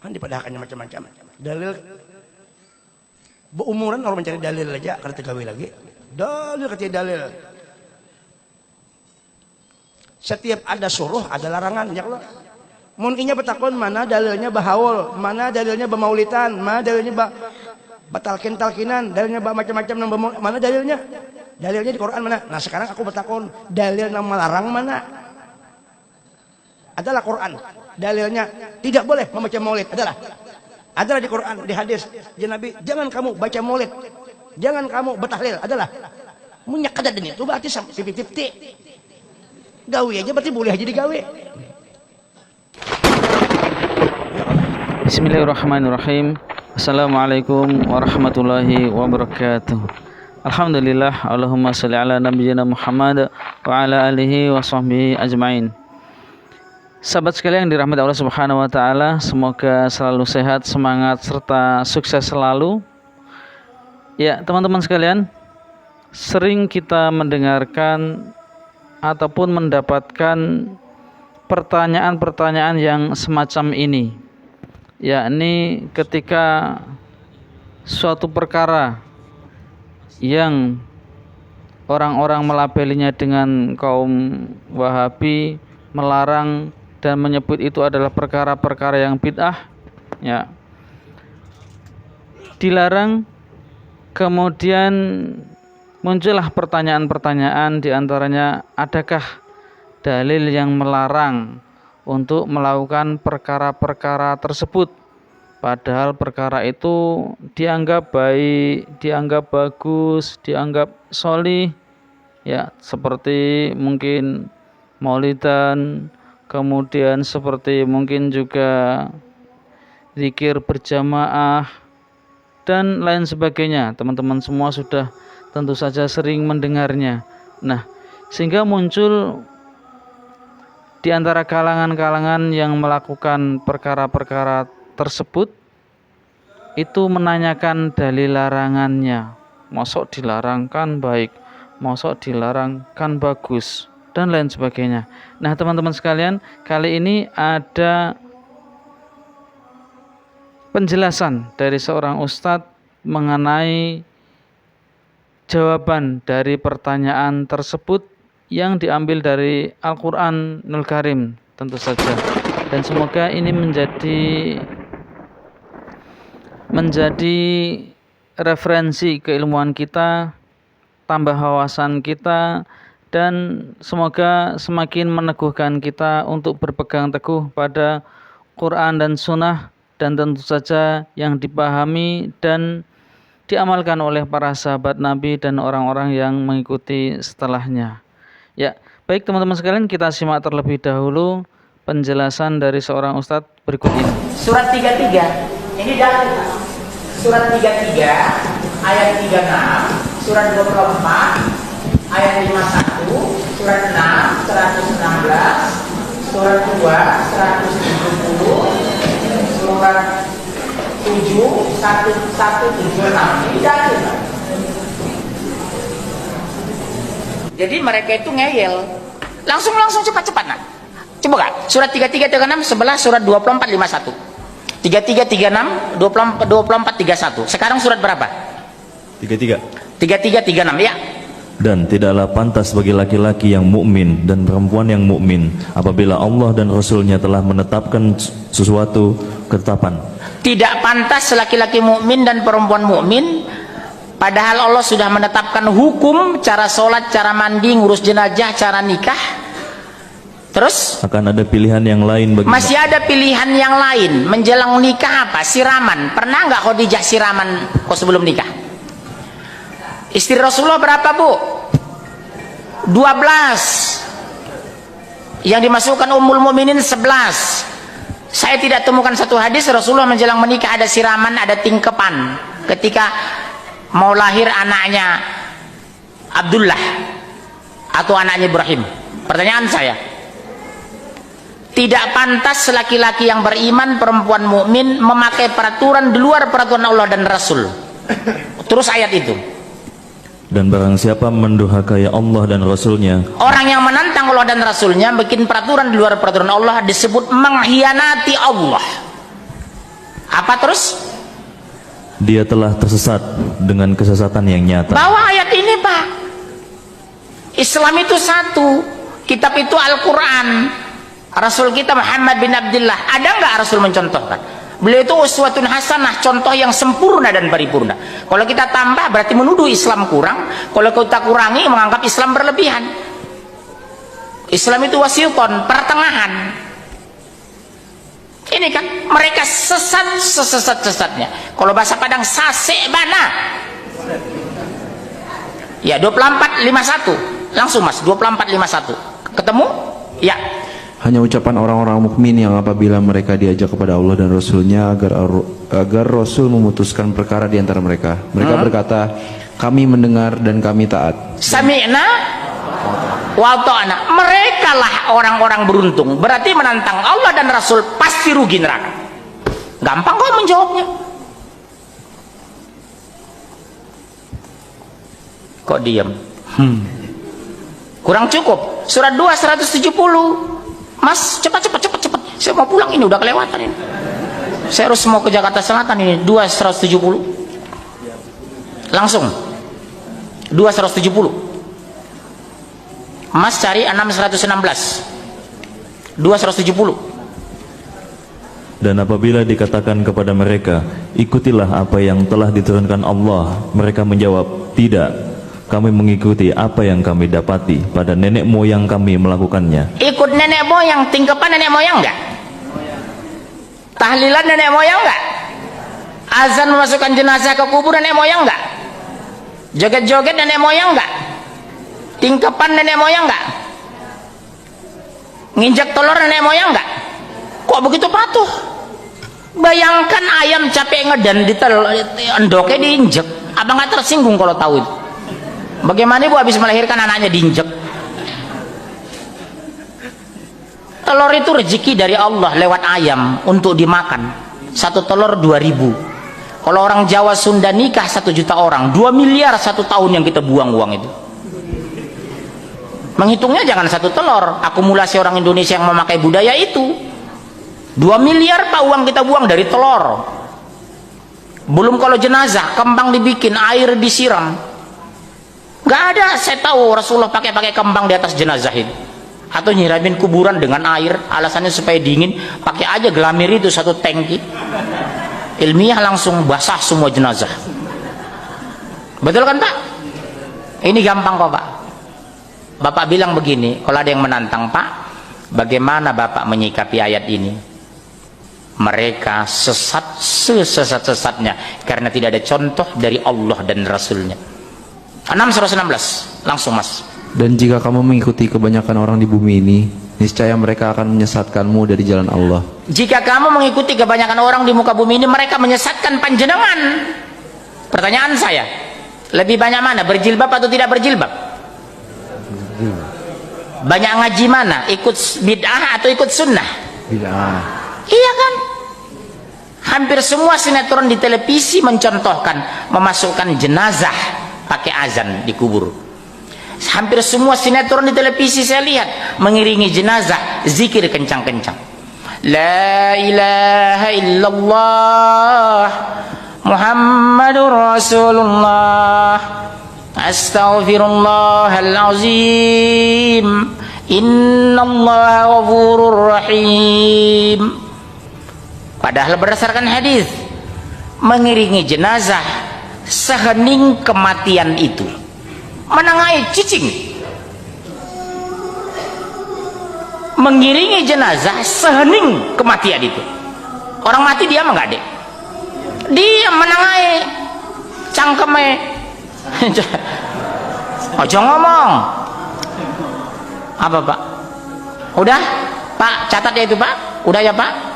Kan dipadahakannya macam-macam. Dalil beumuran orang mencari dalil aja karena tegawi lagi. Dalil ketika dalil. Setiap ada suruh ada larangan ya Allah. Mun inya betakon mana dalilnya bahaul, mana dalilnya bemaulitan, mana dalilnya batalkin-talkinan, dalilnya macam-macam mana dalilnya? Dalilnya di Quran mana? Nah sekarang aku betakon dalil nama larang mana? Adalah Quran. Dalilnya tidak boleh membaca maulid adalah di Quran, di hadis ya Nabi, jangan kamu baca maulid, jangan kamu bertahlil, adalah munyak kada ini itu berarti pipi-pipi gawe aja berarti boleh aja digawe. Bismillahirrahmanirrahim. Assalamualaikum warahmatullahi wabarakatuh. Alhamdulillah, Allahumma sholli ala nabiyyina Muhammad wa ala alihi wa sahbihi ajmain. Sahabat sekalian yang dirahmati Allah Subhanahu wa taala, semoga selalu sehat, semangat serta sukses selalu. Ya, teman-teman sekalian, sering kita mendengarkan ataupun mendapatkan pertanyaan-pertanyaan yang semacam ini, yakni ketika suatu perkara yang orang-orang melabelinya dengan kaum Wahabi, melarang dan menyebut itu adalah perkara-perkara yang bid'ah, ya, dilarang. Kemudian muncullah pertanyaan-pertanyaan, diantaranya adakah dalil yang melarang untuk melakukan perkara-perkara tersebut, padahal perkara itu dianggap baik, dianggap bagus, dianggap sholih, ya, seperti mungkin maulidan, kemudian seperti mungkin juga zikir berjamaah dan lain sebagainya. Teman-teman semua sudah tentu saja sering mendengarnya. Nah, sehingga muncul di antara kalangan-kalangan yang melakukan perkara-perkara tersebut itu menanyakan dalil larangannya. Mosok dilarangkan baik, mosok dilarangkan bagus, dan lain sebagainya. Nah, teman-teman sekalian, kali ini ada penjelasan dari seorang ustadz mengenai jawaban dari pertanyaan tersebut yang diambil dari Al-Qur'anul Karim tentu saja. Dan semoga ini menjadi referensi keilmuan kita, tambah wawasan kita, dan semoga semakin meneguhkan kita untuk berpegang teguh pada Quran dan Sunnah, dan tentu saja yang dipahami dan diamalkan oleh para sahabat Nabi dan orang-orang yang mengikuti setelahnya. Ya, baik teman-teman sekalian, kita simak terlebih dahulu penjelasan dari seorang ustadz berikut ini. Surat 33, ini dalil. Surat 33 ayat 36, surat 24 ayat 51, surat 6 116, surat 2 170, surat 7 1176. Ini dalil. Jadi mereka itu ngeyel. Langsung cepat-cepat nah. Coba Kak, surat 33 36 11, surat 24 51. 33 36 24 31. Sekarang surat berapa? 33 36 ya. Dan tidaklah pantas bagi laki-laki yang mukmin dan perempuan yang mukmin apabila Allah dan Rasul-Nya telah menetapkan sesuatu ketetapan. Tidak pantas laki-laki mukmin dan perempuan mukmin padahal Allah sudah menetapkan hukum, cara sholat, cara mandi, ngurus jenazah, cara nikah. Terus akan ada pilihan yang lain bagi masih ada pilihan yang lain menjelang nikah. Apa? Siraman. Pernah nggak Khadijah siraman kok sebelum nikah? Istri Rasulullah berapa Bu? 12. Yang dimasukkan Ummul Mukminin 11. Saya tidak temukan satu hadis Rasulullah menjelang menikah ada siraman, ada tingkepan ketika mau lahir anaknya Abdullah atau anaknya Ibrahim. Pertanyaan saya, tidak pantas laki-laki yang beriman, perempuan mukmin memakai peraturan di luar peraturan Allah dan Rasul. Terus ayat itu. Dan barang siapa mendurhakai Allah dan Rasul-Nya, orang yang menantang Allah dan Rasul-Nya bikin peraturan di luar peraturan Allah disebut mengkhianati Allah. Apa terus? Dia telah tersesat dengan kesesatan yang nyata. Bawa ayat ini, Pak. Islam itu satu, kitab itu Al-Quran, Rasul kita Muhammad bin Abdullah. Ada nggak Rasul mencontohkan? Beliau itu uswatun hasanah, contoh yang sempurna dan paripurna. Kalau kita tambah berarti menuduh Islam kurang, kalau kita kurangi menganggap Islam berlebihan. Islam itu wasiqon, pertengahan. Ini kan mereka sesat sesat-sesatnya. Kalau bahasa Padang sasek bana. Ya 2451. Langsung Mas, 2451. Ketemu? Ya. Hanya ucapan orang-orang mukmin yang apabila mereka diajak kepada Allah dan Rasulnya agar Rasul memutuskan perkara di antara mereka. Mereka berkata, kami mendengar dan kami taat. Sami'na wa ta'na. Mereka lah orang-orang beruntung. Berarti menantang Allah dan Rasul pasti rugi neraka. Gampang kok menjawabnya. Kok diam? Kurang cukup. Surat 2 170. Mas, cepat. Saya mau pulang ini, udah kelewatan ini. Saya harus mau ke Jakarta Selatan ini. 2 170. Langsung. 2 170. Mas cari 6 116. 2 170. Dan apabila dikatakan kepada mereka, ikutilah apa yang telah diturunkan Allah, mereka menjawab, tidak. Kami mengikuti apa yang kami dapati pada nenek moyang kami melakukannya. Ikut nenek moyang, tingkepan nenek moyang enggak? Tahlilan nenek moyang enggak? Azan memasukkan jenazah ke kubur nenek moyang enggak? Joget-joget nenek moyang enggak? Tingkepan nenek moyang enggak? Nginjak telur nenek moyang enggak? Kok begitu patuh? Bayangkan ayam capek ngedan di endoknya diinjek. Abang nggak tersinggung kalau tahu itu? Bagaimana ibu habis melahirkan anaknya diinjek? Telur itu rezeki dari Allah lewat ayam untuk dimakan. Satu telur 2.000. Kalau orang Jawa Sunda nikah 1 juta orang, 2 miliar 1 tahun yang kita buang uang itu. Menghitungnya jangan 1 telur. Akumulasi orang Indonesia yang memakai budaya itu 2 miliar Pak uang kita buang dari telur. Belum kalau jenazah, kembang dibikin, air disiram. Gak ada, saya tahu Rasulullah pakai kembang di atas jenazah itu, atau nyiramin kuburan dengan air, alasannya supaya dingin. Pakai aja gelamir itu 1 tangki, ilmiah langsung basah semua jenazah. Betul kan Pak? Ini gampang kok Pak. Bapak bilang begini, kalau ada yang menantang, Pak, bagaimana Bapak menyikapi ayat ini? Mereka sesat sesat-sesatnya karena tidak ada contoh dari Allah dan Rasulnya. 6 116. Langsung Mas. Dan jika kamu mengikuti kebanyakan orang di bumi ini, niscaya mereka akan menyesatkanmu dari jalan Allah. Jika kamu mengikuti kebanyakan orang di muka bumi ini, mereka menyesatkan panjenengan. Pertanyaan saya, lebih banyak mana, berjilbab atau tidak berjilbab? Banyak ngaji mana, ikut bid'ah atau ikut sunnah? Bid'ah. Iya kan? Hampir semua sinetron di televisi mencontohkan memasukkan jenazah pakai azan di kubur. Hampir semua sinetron di televisi saya lihat mengiringi jenazah zikir kencang-kencang. La ilaha illallah Muhammadur Rasulullah Astaghfirullahalazim Innallaha ghafurur rahim. Padahal berdasarkan hadis, mengiringi jenazah sehening kematian itu menengahi cicing. Mengiringi jenazah sehening kematian itu. Orang mati dia mah nggak deh, dia menengahi cangkeme. Ojo ngomong apa Pak? Udah Pak, catat ya itu Pak. Udah ya Pak.